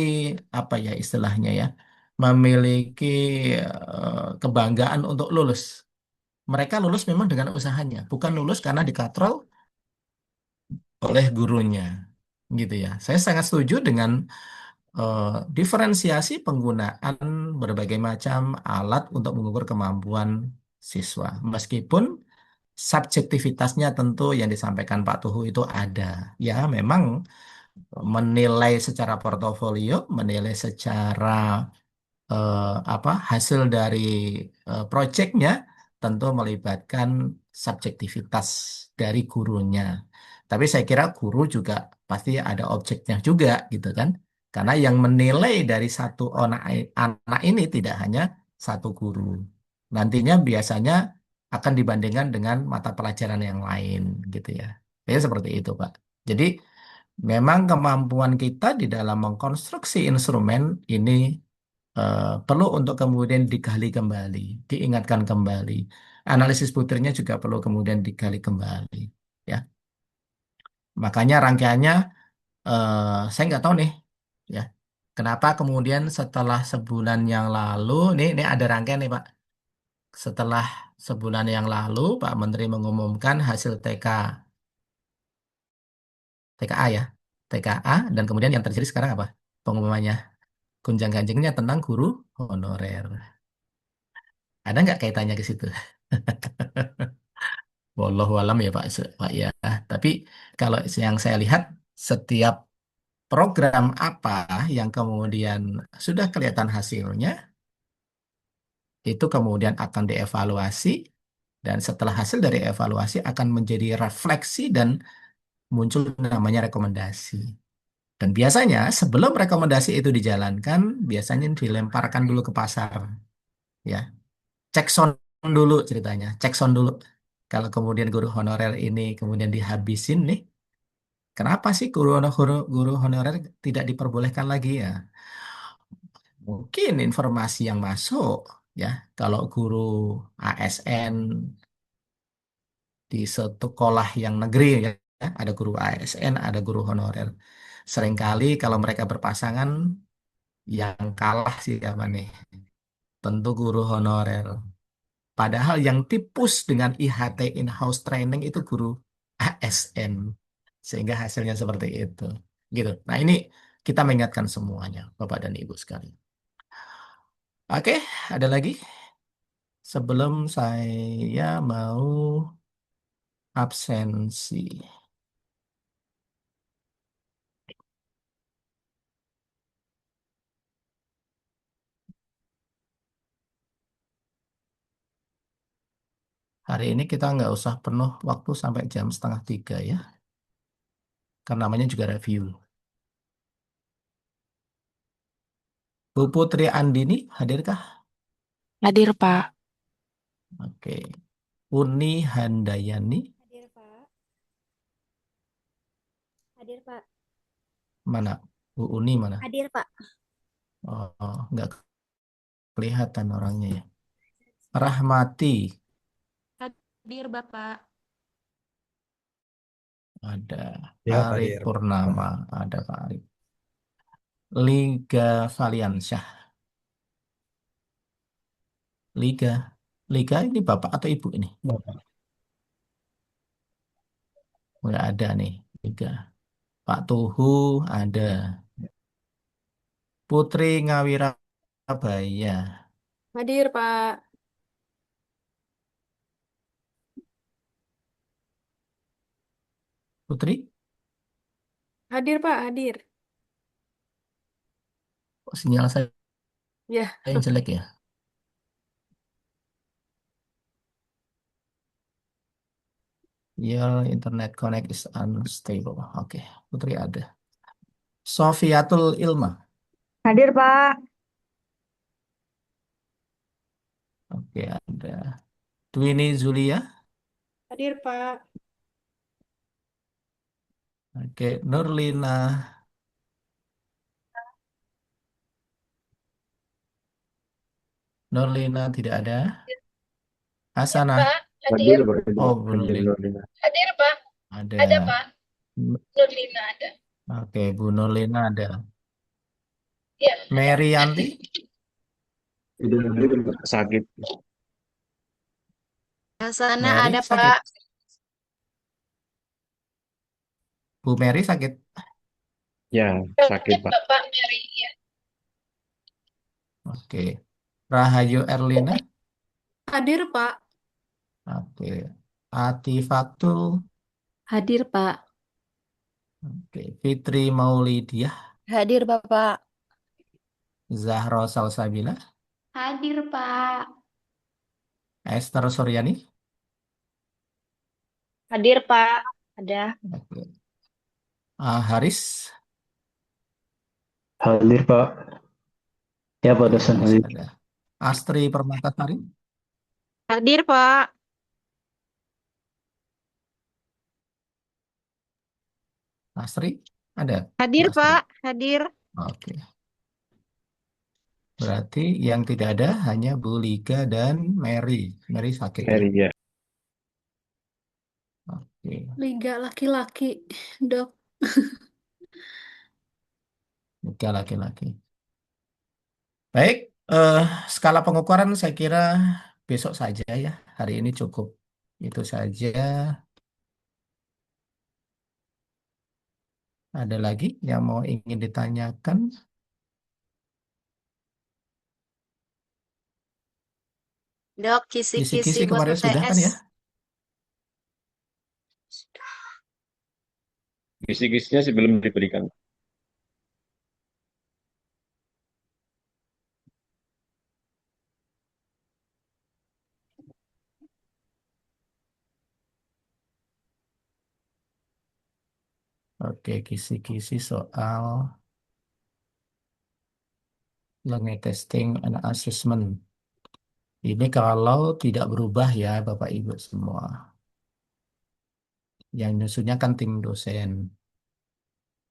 apa ya istilahnya ya, memiliki kebanggaan untuk lulus. Mereka lulus memang dengan usahanya, bukan lulus karena dikatrol oleh gurunya, gitu ya. Saya sangat setuju dengan eh, diferensiasi penggunaan berbagai macam alat untuk mengukur kemampuan siswa. Meskipun subjektivitasnya tentu yang disampaikan Pak Tuhu itu ada. Ya, memang menilai secara portofolio, menilai secara apa hasil dari proyeknya tentu melibatkan subjektivitas dari gurunya. Tapi saya kira guru juga pasti ada objeknya juga gitu kan. Karena yang menilai dari satu anak ini tidak hanya satu guru. Nantinya biasanya akan dibandingkan dengan mata pelajaran yang lain gitu ya. Jadi seperti itu, Pak. Jadi memang kemampuan kita di dalam mengkonstruksi instrumen ini perlu untuk kemudian digali kembali, diingatkan kembali. Analisis butirnya juga perlu kemudian digali kembali. Ya, makanya rangkaiannya saya nggak tahu nih, ya. Kenapa kemudian setelah sebulan yang lalu, ini ada rangkaian nih Pak. Setelah sebulan yang lalu, Pak Menteri mengumumkan hasil TKA ya, TKA, dan kemudian yang terjadi sekarang apa? Pengumumannya, gunjang-ganjingnya tentang guru honorer. Ada nggak kaitannya ke situ? Wallahu alam ya Pak, Pak ya. Tapi kalau yang saya lihat setiap program apa yang kemudian sudah kelihatan hasilnya, itu kemudian akan dievaluasi dan setelah hasil dari evaluasi akan menjadi refleksi dan muncul namanya rekomendasi. Dan biasanya sebelum rekomendasi itu dijalankan, biasanya dilemparkan dulu ke pasar, ya. Cek sound dulu ceritanya, cek sound dulu. Kalau kemudian guru honorer ini kemudian dihabisin nih, kenapa sih guru honorer tidak diperbolehkan lagi ya? Mungkin informasi yang masuk ya, kalau guru ASN di sekolah yang negeri ya, ada guru ASN, ada guru honorer. Seringkali kalau mereka berpasangan, yang kalah siapa nih? Tentu guru honorer. Padahal yang tipus dengan IHT in-house training itu guru ASN. Sehingga hasilnya seperti itu. Gitu. Nah ini kita mengingatkan semuanya, Bapak dan Ibu sekalian. Oke, ada lagi? Sebelum saya mau absensi. Hari ini kita nggak usah penuh waktu sampai jam setengah 3 ya. Karena namanya juga review. Bu Putri Andini, hadirkah? Hadir, Pak. Oke. Uni Handayani, Hadir, Pak. Hadir, Pak. mana? Bu Uni mana? Hadir, Pak. Nggak kelihatan orangnya ya. Rahmati, Hadir, Bapak. ada. Ya, Pak Arif Dir. Purnama, ada Pak Arif. Liga Valiansyah. Liga. Liga ini Bapak atau Ibu ini? Bapak. Nggak ada nih. Liga. Pak Tuhu ada. Putri Ngawirabaya. Hadir, Pak. Putri, Hadir, Pak. Hadir. kok sinyal saya Ya, yang jelek ya? Your internet connect is unstable. Oke, Putri ada. Sofiatul Ilma. Hadir, Pak. Oke, ada. Twini Zulia. hadir, Pak. Oke, Nurlina. Nurlina tidak ada. Hasanah. Pak, Hadir, hadir. Pak. Hadir. Oh, Hadir, belum. Nurdina. Hadir, Pak. Ada. Ada, Pak. Nurlina ada. Oke, Bu Nurlina ada. Mary Yanti, Itu sakit. Yang sana Mary ada, sakit. Pak. Bu Mary sakit. Ya, sakit, Pak. Bapak Mary ya. Oke. Rahayu Erlina. Hadir, Pak. Oke. Atifatul. Hadir, Pak. Oke. Fitri Maulidiah. Hadir, Bapak. Zahra Salsabila. Hadir, Pak. Esther Suryani. Hadir, Pak. Ada. Oke. Haris. Hadir Pak. Ya Pak Oke, dosen Haris hadir. ada. Astri Permatasari. Hadir, Pak. Astri ada. Bu Hadir, Astri. Pak. Hadir. Oke. Berarti yang tidak ada hanya Bu Liga dan Mary. Mary sakit ya. Mary, ya. Oke. Liga laki-laki, Dok. Liga laki-laki. Baik, eh, skala pengukuran saya kira besok saja ya. Hari ini cukup itu saja. Ada lagi yang mau ingin ditanyakan? Dok, kisi-kisi Kisi-kisi buat kemarin sudah kan UTS. ya? Kisi-kisinya sih belum diberikan. Oke, kisi-kisi soal learning testing and assessment. Ini kalau tidak berubah ya Bapak Ibu semua. Yang nyusunnya kan tim dosen.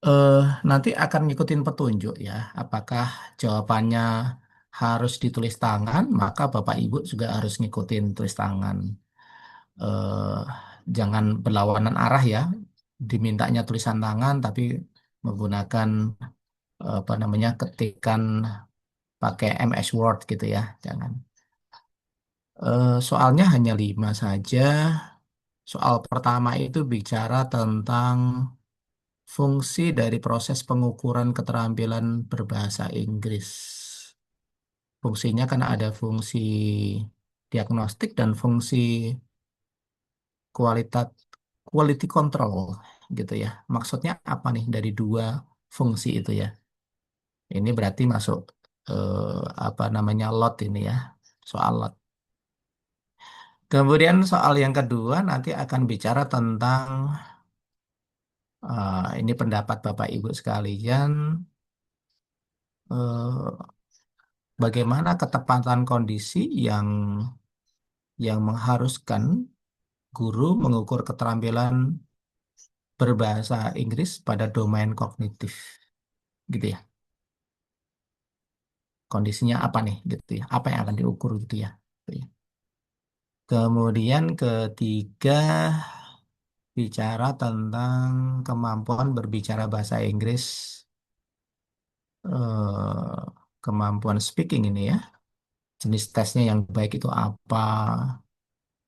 eh Nanti akan ngikutin petunjuk ya. Apakah jawabannya harus ditulis tangan, maka Bapak Ibu juga harus ngikutin tulis tangan. eh Jangan berlawanan arah ya. Dimintanya tulisan tangan, tapi menggunakan apa namanya ketikan pakai MS Word gitu ya. Jangan. Soalnya hanya 5 saja. Soal pertama itu bicara tentang fungsi dari proses pengukuran keterampilan berbahasa Inggris. Fungsinya kan ada fungsi diagnostik dan fungsi kualitas quality control gitu ya. Maksudnya apa nih dari dua fungsi itu ya? Ini berarti masuk apa namanya lot ini ya, soal lot. Kemudian soal yang kedua nanti akan bicara tentang ini pendapat Bapak Ibu sekalian, eh, bagaimana ketepatan kondisi yang mengharuskan guru mengukur keterampilan berbahasa Inggris pada domain kognitif, gitu ya. Kondisinya apa nih, gitu ya? Apa yang akan diukur, gitu ya? Gitu ya. Kemudian ketiga bicara tentang kemampuan berbicara bahasa Inggris, kemampuan speaking ini ya. Jenis tesnya yang baik itu apa?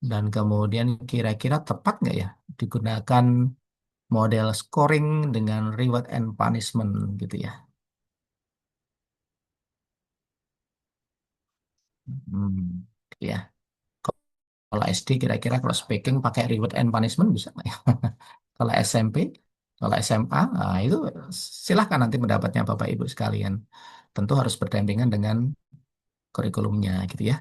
Dan kemudian kira-kira tepat nggak ya digunakan model scoring dengan reward and punishment gitu ya. Gitu ya. Kalau SD kira-kira kalau speaking pakai reward and punishment bisa nggak ya? Kalau SMP, kalau SMA, nah itu silahkan nanti pendapatnya Bapak Ibu sekalian. Tentu harus berdampingan dengan kurikulumnya gitu ya.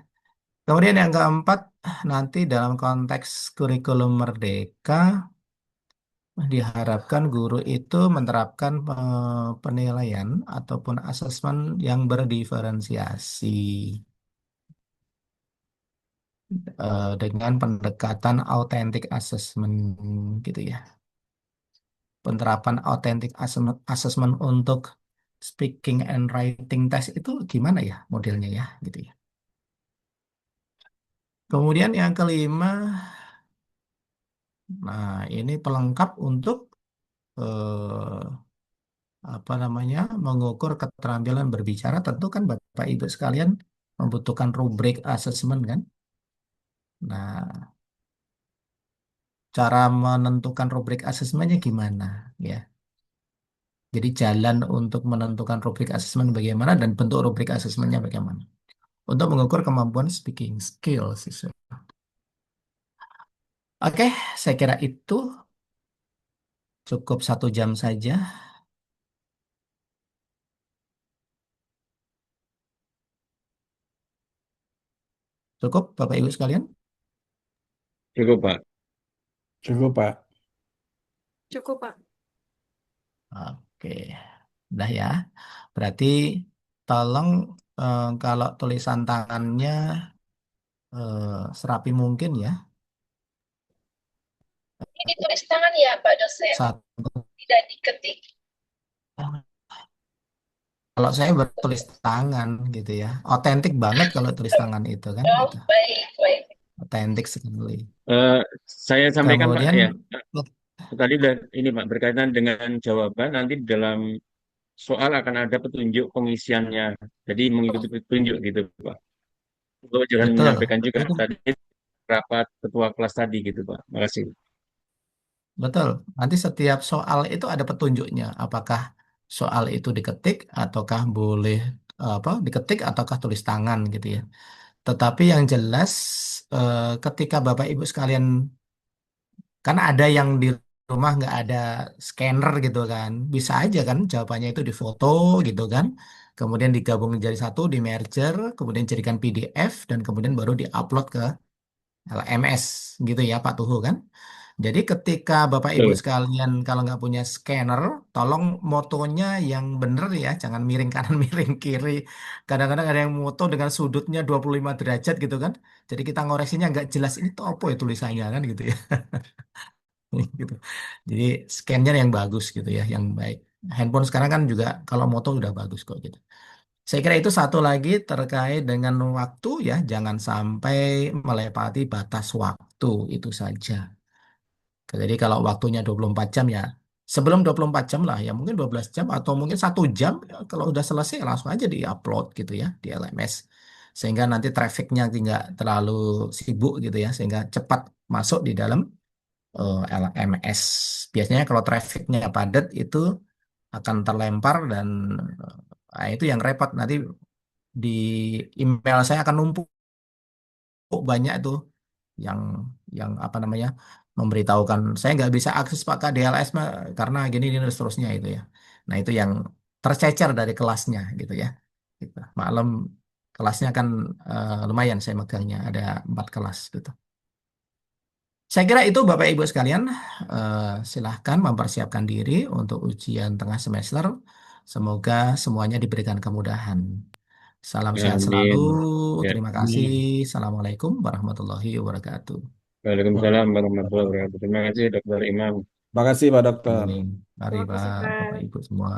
Kemudian yang keempat, nanti dalam konteks kurikulum merdeka, diharapkan guru itu menerapkan penilaian ataupun asesmen yang berdiferensiasi dengan pendekatan authentic assessment gitu ya. Penerapan authentic assessment untuk speaking and writing test itu gimana ya modelnya ya gitu ya. Kemudian yang kelima, nah ini pelengkap untuk eh, apa namanya mengukur keterampilan berbicara, tentu kan Bapak Ibu sekalian membutuhkan rubrik asesmen kan. Nah, cara menentukan rubrik asesmennya gimana ya? Jadi jalan untuk menentukan rubrik asesmen bagaimana dan bentuk rubrik asesmennya bagaimana. Untuk mengukur kemampuan speaking skills siswa. Oke, saya kira itu cukup 1 jam saja. Cukup Bapak Ibu sekalian? Cukup, Pak. Cukup, Pak. Cukup, Pak. Oke, udah ya. Berarti tolong kalau tulisan tangannya serapi mungkin ya. Ini tulis tangan ya, Pak dosen, Satu. tidak diketik. Kalau saya bertulis tangan gitu ya, otentik banget kalau tulis tangan itu kan, Oh, itu baik, baik. otentik sekali. Eh, saya sampaikan, Pak, Kemudian ya. Tadi udah ini, Pak, berkaitan dengan jawaban nanti di dalam soal akan ada petunjuk pengisiannya. Jadi mengikuti petunjuk gitu, Pak. Kalau jangan betul, menyampaikan juga itu tadi rapat ketua kelas tadi gitu, Pak. Makasih. betul. Nanti setiap soal itu ada petunjuknya. Apakah soal itu diketik ataukah boleh apa diketik ataukah tulis tangan gitu ya. Tetapi yang jelas ketika Bapak Ibu sekalian kan ada yang di rumah nggak ada scanner gitu kan. Bisa aja kan jawabannya itu difoto gitu kan. Kemudian digabung jadi satu, di merger, kemudian jadikan PDF dan kemudian baru diupload ke LMS gitu ya Pak Tuhu kan. Jadi ketika Bapak Ibu Betul. sekalian kalau nggak punya scanner, tolong motonya yang bener ya, jangan miring kanan miring kiri. Kadang-kadang ada yang moto dengan sudutnya 25 derajat gitu kan. Jadi kita ngoreksinya nggak jelas ini tuh apa ya tulisannya kan gitu ya. Gitu. Jadi scan-nya yang bagus gitu ya, yang baik. Handphone sekarang kan juga kalau moto udah bagus kok gitu. Saya kira itu satu lagi terkait dengan waktu ya, jangan sampai melewati batas waktu itu saja. Jadi kalau waktunya 24 jam ya, sebelum 24 jam lah ya, mungkin 12 jam atau mungkin 1 jam, ya, kalau udah selesai langsung aja di-upload gitu ya di LMS. Sehingga nanti trafficnya tidak terlalu sibuk gitu ya, sehingga cepat masuk di dalam LMS. Biasanya kalau trafficnya padat itu akan terlempar dan itu yang repot nanti di email saya akan numpuk banyak tuh yang apa namanya memberitahukan saya nggak bisa akses Pak ke DLS karena gini gini dan seterusnya itu ya. Nah itu yang tercecer dari kelasnya gitu ya. Gitu. Maklum kelasnya kan lumayan saya megangnya ada 4 kelas gitu. Saya kira itu Bapak Ibu sekalian, silahkan mempersiapkan diri untuk ujian tengah semester. Semoga semuanya diberikan kemudahan. Salam sehat selalu. Amin. Ya. Terima kasih. Amin. Assalamualaikum warahmatullahi wabarakatuh. Waalaikumsalam warahmatullahi wabarakatuh. Terima kasih, Dokter Imam. Terima kasih, Pak Dokter. Mari Terima kasih, Pak, Bapak Pak. Ibu semua.